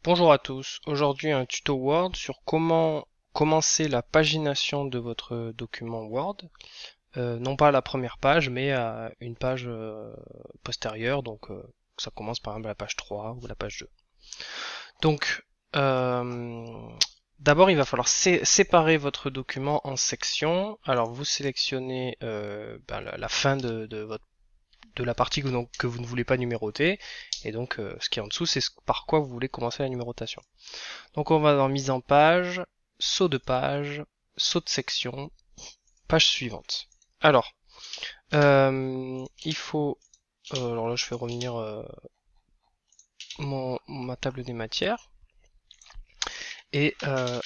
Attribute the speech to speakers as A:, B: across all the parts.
A: Bonjour à tous, aujourd'hui un tuto Word sur comment commencer la pagination de votre document Word, non pas à la première page mais à une page postérieure, donc ça commence par exemple à la page 3 ou la page 2. Donc d'abord il va falloir séparer votre document en sections. Alors vous sélectionnez la fin de la partie que vous ne voulez pas numéroter, et donc ce qui est en dessous c'est par quoi vous voulez commencer la numérotation. Donc on va dans mise en page, saut de page, saut de section, page suivante. Alors, il faut... alors là je fais revenir ma table des matières. Et, euh,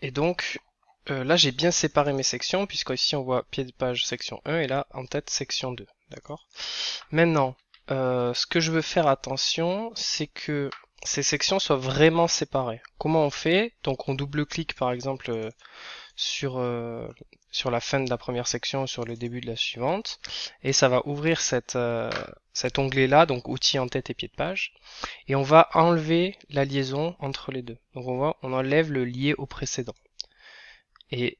A: et donc là j'ai bien séparé mes sections, puisqu'ici on voit pied de page section 1 et là en tête section 2. D'accord. Maintenant, ce que je veux faire attention, c'est que ces sections soient vraiment séparées. Comment on fait? Donc on double-clique par exemple sur, sur la fin de la première section, sur le début de la suivante, et ça va ouvrir cet onglet-là, donc outils en tête et pied de page, et on va enlever la liaison entre les deux. Donc on voit, on enlève le lié au précédent. Et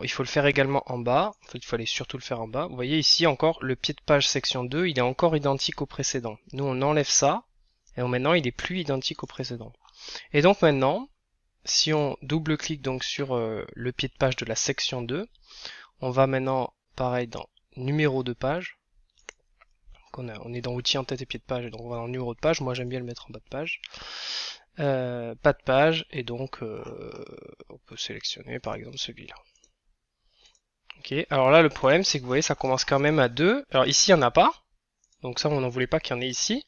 A: il faut le faire également en bas, en fait il fallait surtout le faire en bas. Vous voyez ici encore, le pied de page section 2, il est encore identique au précédent. Nous on enlève ça, et maintenant il est plus identique au précédent. Et donc maintenant, si on double-clique donc sur le pied de page de la section 2, on va maintenant, pareil, dans numéro de page. Donc on est dans outils en tête et pied de page, et donc on va dans numéro de page. Moi j'aime bien le mettre en bas de page. Pas de page, et donc on peut sélectionner par exemple celui-là. Ok, alors là le problème c'est que vous voyez ça commence quand même à 2. Alors ici il n'y en a pas, donc ça on n'en voulait pas qu'il y en ait ici.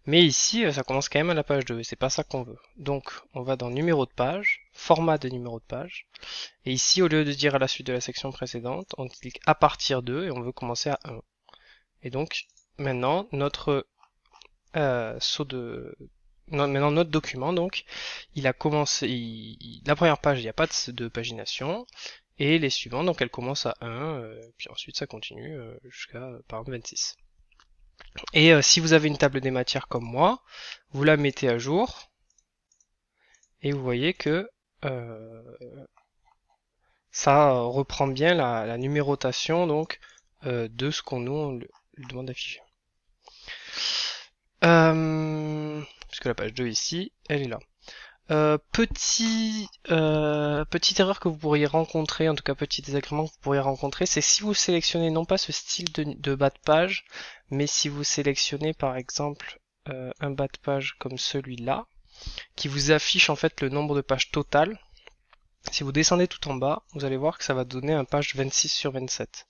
A: Mais ici ça commence quand même à la page 2 et c'est pas ça qu'on veut. Donc on va dans numéro de page, format de numéro de page. Et ici, au lieu de dire à la suite de la section précédente, on clique à partir de et on veut commencer à 1. Et donc, maintenant, notre saut de... Non, maintenant, notre document, donc, il a commencé... la première page, il n'y a pas de pagination. Et les suivantes, donc, elles commencent à 1. Puis ensuite, ça continue jusqu'à, par exemple, 26. Et si vous avez une table des matières comme moi, vous la mettez à jour. Et vous voyez que ça reprend bien la numérotation donc de ce qu'on nous le demande d'afficher. Puisque la page 2 ici, elle est là. Petite erreur que vous pourriez rencontrer, en tout cas petit désagrément que vous pourriez rencontrer, c'est si vous sélectionnez non pas ce style de bas de page, mais si vous sélectionnez par exemple un bas de page comme celui-là, qui vous affiche en fait le nombre de pages totales. Si vous descendez tout en bas, vous allez voir que ça va donner un page 26 sur 27.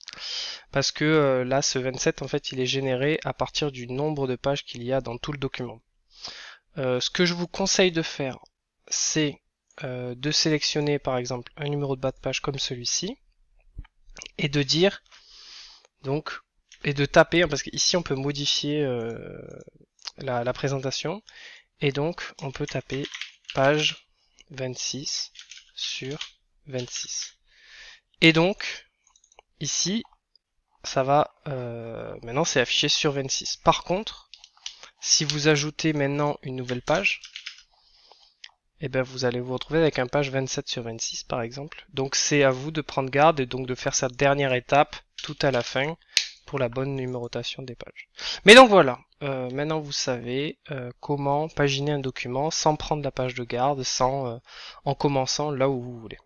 A: Parce que là, ce 27, en fait, il est généré à partir du nombre de pages qu'il y a dans tout le document. Ce que je vous conseille de faire, c'est de sélectionner, par exemple, un numéro de bas de page comme celui-ci, et de dire, donc, et de taper, parce qu'ici, on peut modifier la présentation, et donc, on peut taper page 26 sur 26. Et donc, ici, ça va, maintenant c'est affiché sur 26. Par contre, si vous ajoutez maintenant une nouvelle page, et ben vous allez vous retrouver avec un page 27 sur 26 par exemple. Donc c'est à vous de prendre garde et donc de faire cette dernière étape tout à la fin pour la bonne numérotation des pages. Mais donc voilà, maintenant vous savez comment paginer un document sans prendre la page de garde, sans en commençant là où vous voulez.